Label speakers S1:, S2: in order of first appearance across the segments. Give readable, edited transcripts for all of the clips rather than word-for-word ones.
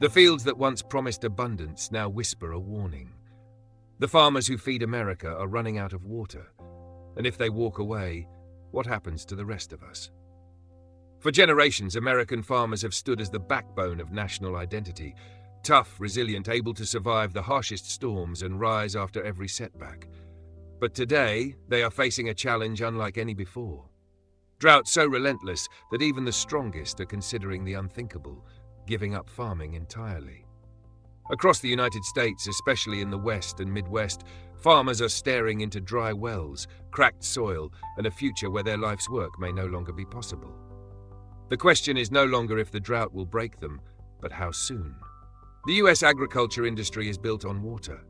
S1: The fields that once promised abundance now whisper a warning. The farmers who feed America are running out of water, and if they walk away, what happens to the rest of us? For generations, American farmers have stood as the backbone of national identity, tough, resilient, able to survive the harshest storms and rise after every setback. But today, they are facing a challenge unlike any before. Drought so relentless that even the strongest are considering the unthinkable, giving up farming entirely. Across the United States, especially in the West and Midwest, farmers are staring into dry wells, cracked soil, and a future where their life's work may no longer be possible. The question is no longer if the drought will break them, but how soon. The U.S. agriculture industry is built on water.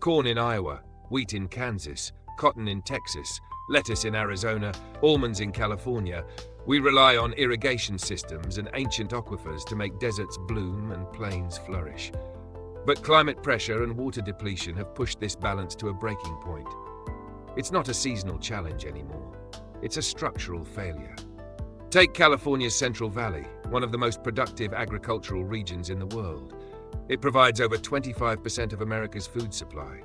S1: Corn in Iowa, wheat in Kansas, cotton in Texas, lettuce in Arizona, almonds in California. We rely on irrigation systems and ancient aquifers to make deserts bloom and plains flourish. But climate pressure and water depletion have pushed this balance to a breaking point. It's not a seasonal challenge anymore. It's a structural failure. Take California's Central Valley, one of the most productive agricultural regions in the world. It provides over 25% of America's food supply.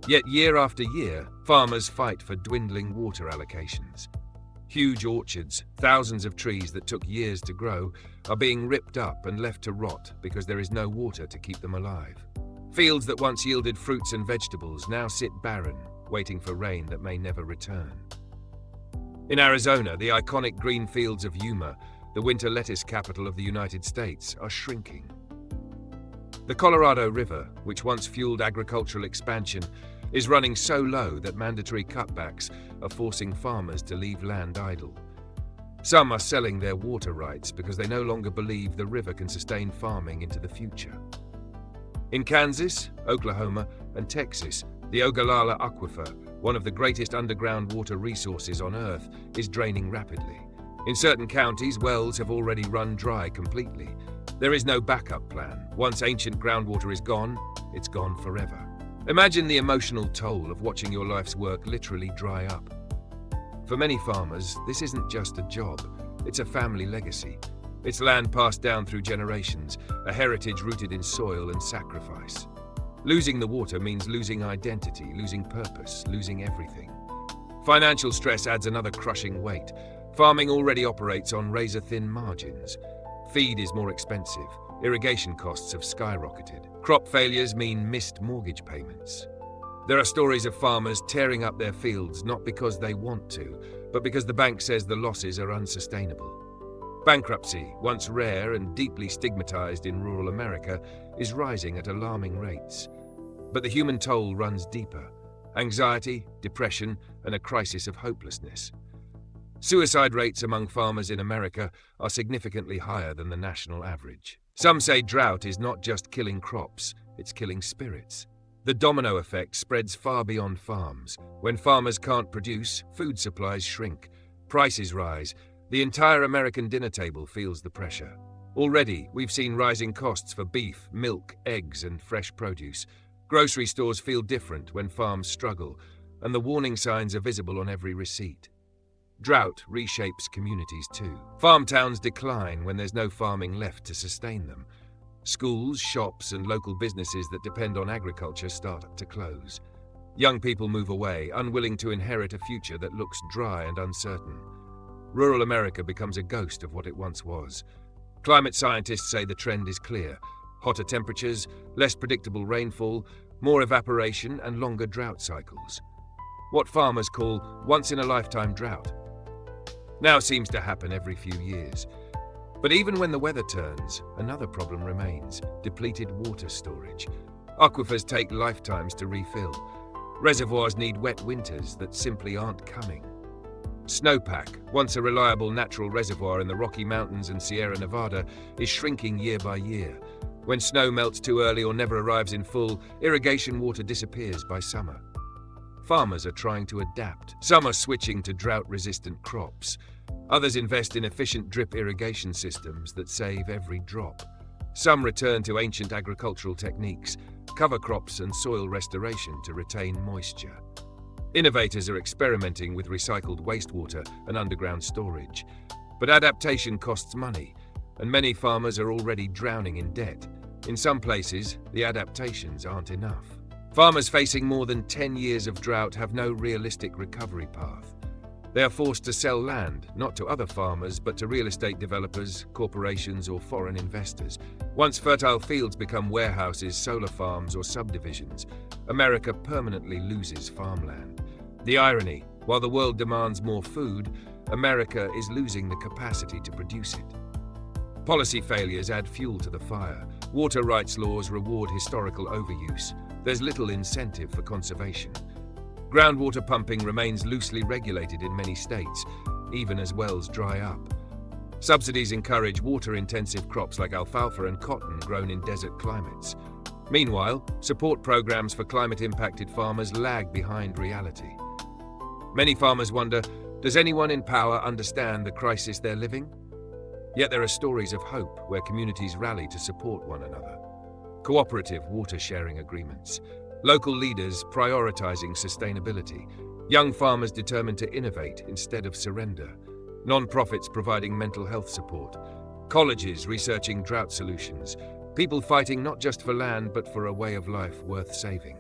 S1: Yet year after year, farmers fight for dwindling water allocations. Huge orchards, thousands of trees that took years to grow, are being ripped up and left to rot because there is no water to keep them alive. Fields that once yielded fruits and vegetables now sit barren, waiting for rain that may never return. In Arizona, the iconic green fields of Yuma, the winter lettuce capital of the United States, are shrinking. The Colorado River, which once fueled agricultural expansion, is running so low that mandatory cutbacks are forcing farmers to leave land idle. Some are selling their water rights because they no longer believe the river can sustain farming into the future. In Kansas, Oklahoma, and Texas, the Ogallala Aquifer, one of the greatest underground water resources on Earth, is draining rapidly. In certain counties, wells have already run dry completely. There is no backup plan. Once ancient groundwater is gone, it's gone forever. Imagine the emotional toll of watching your life's work literally dry up. For many farmers, this isn't just a job, it's a family legacy. It's land passed down through generations, a heritage rooted in soil and sacrifice. Losing the water means losing identity, losing purpose, losing everything. Financial stress adds another crushing weight. Farming already operates on razor-thin margins. Feed is more expensive. Irrigation costs have skyrocketed. Crop failures mean missed mortgage payments. There are stories of farmers tearing up their fields not because they want to, but because the bank says the losses are unsustainable. Bankruptcy, once rare and deeply stigmatized in rural America, is rising at alarming rates. But the human toll runs deeper: anxiety, depression, and a crisis of hopelessness. Suicide rates among farmers in America are significantly higher than the national average. Some say drought is not just killing crops, it's killing spirits. The domino effect spreads far beyond farms. When farmers can't produce, food supplies shrink, prices rise. The entire American dinner table feels the pressure. Already, we've seen rising costs for beef, milk, eggs, and fresh produce. Grocery stores feel different when farms struggle, and the warning signs are visible on every receipt. Drought reshapes communities too. Farm towns decline when there's no farming left to sustain them. Schools, shops, and local businesses that depend on agriculture start to close. Young people move away, unwilling to inherit a future that looks dry and uncertain. Rural America becomes a ghost of what it once was. Climate scientists say the trend is clear: hotter temperatures, less predictable rainfall, more evaporation, and longer drought cycles. What farmers call once-in-a-lifetime drought now seems to happen every few years. But even when the weather turns, another problem remains: depleted water storage. Aquifers take lifetimes to refill. Reservoirs need wet winters that simply aren't coming. Snowpack, once a reliable natural reservoir in the Rocky Mountains and Sierra Nevada, is shrinking year by year. When snow melts too early or never arrives in full, irrigation water disappears by summer. Farmers are trying to adapt. Some are switching to drought-resistant crops. Others invest in efficient drip irrigation systems that save every drop. Some return to ancient agricultural techniques, cover crops and soil restoration to retain moisture. Innovators are experimenting with recycled wastewater and underground storage. But adaptation costs money. and many farmers are already drowning in debt. In some places, the adaptations aren't enough. Farmers facing more than 10 years of drought have no realistic recovery path. They are forced to sell land, not to other farmers, but to real estate developers, corporations, or foreign investors. Once fertile fields become warehouses, solar farms, or subdivisions, America permanently loses farmland. The irony, while the world demands more food, America is losing the capacity to produce it. Policy failures add fuel to the fire. Water rights laws reward historical overuse. There's little incentive for conservation. Groundwater pumping remains loosely regulated in many states, even as wells dry up. Subsidies encourage water-intensive crops like alfalfa and cotton grown in desert climates. Meanwhile, support programs for climate-impacted farmers lag behind reality. Many farmers wonder, does anyone in power understand the crisis they're living? Yet there are stories of hope where communities rally to support one another. Cooperative water-sharing agreements. Local leaders prioritizing sustainability, young farmers determined to innovate instead of surrender, non-profits providing mental health support, colleges researching drought solutions, people fighting not just for land but for a way of life worth saving.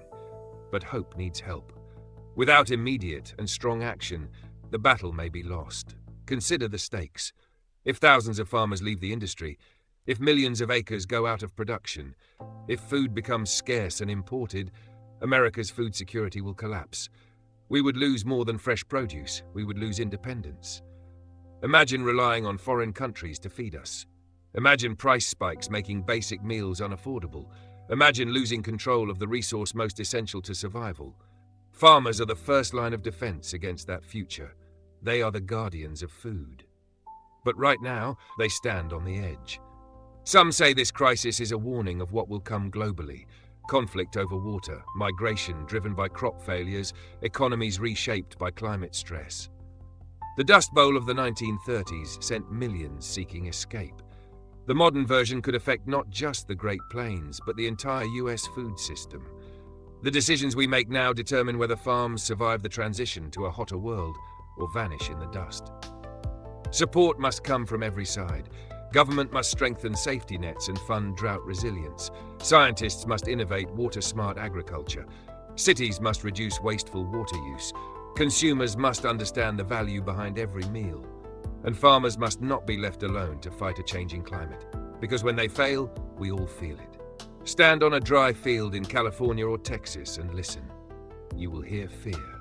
S1: But hope needs help. Without immediate and strong action, the battle may be lost. Consider the stakes. If thousands of farmers leave the industry, if millions of acres go out of production, if food becomes scarce and imported, America's food security will collapse. We would lose more than fresh produce. We would lose independence. Imagine relying on foreign countries to feed us. Imagine price spikes making basic meals unaffordable. Imagine losing control of the resource most essential to survival. Farmers are the first line of defense against that future. They are the guardians of food. But right now, they stand on the edge. Some say this crisis is a warning of what will come globally. Conflict over water, migration driven by crop failures, economies reshaped by climate stress. The Dust Bowl of the 1930s sent millions seeking escape. The modern version could affect not just the Great Plains, but the entire US food system. The decisions we make now determine whether farms survive the transition to a hotter world or vanish in the dust. Support must come from every side. Government must strengthen safety nets and fund drought resilience. Scientists must innovate water-smart agriculture. Cities must reduce wasteful water use. Consumers must understand the value behind every meal. And farmers must not be left alone to fight a changing climate. Because when they fail, we all feel it. Stand on a dry field in California or Texas and listen. You will hear fear,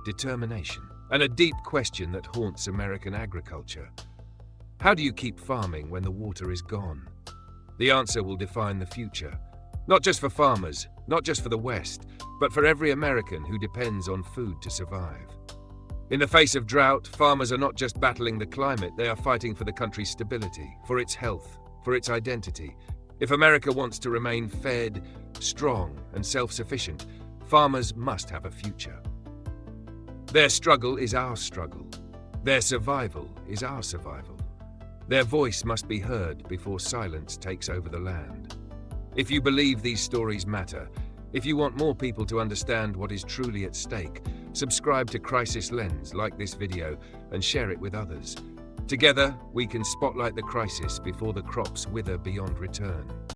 S1: determination, and a deep question that haunts American agriculture. How do you keep farming when the water is gone? The answer will define the future, not just for farmers, not just for the West, but for every American who depends on food to survive. In the face of drought, farmers are not just battling the climate, they are fighting for the country's stability, for its health, for its identity. If America wants to remain fed, strong, and self-sufficient, farmers must have a future. Their struggle is our struggle. Their survival is our survival. Their voice must be heard before silence takes over the land. If you believe these stories matter, if you want more people to understand what is truly at stake, subscribe to Crisis Lens, like this video, and share it with others. Together, we can spotlight the crisis before the crops wither beyond return.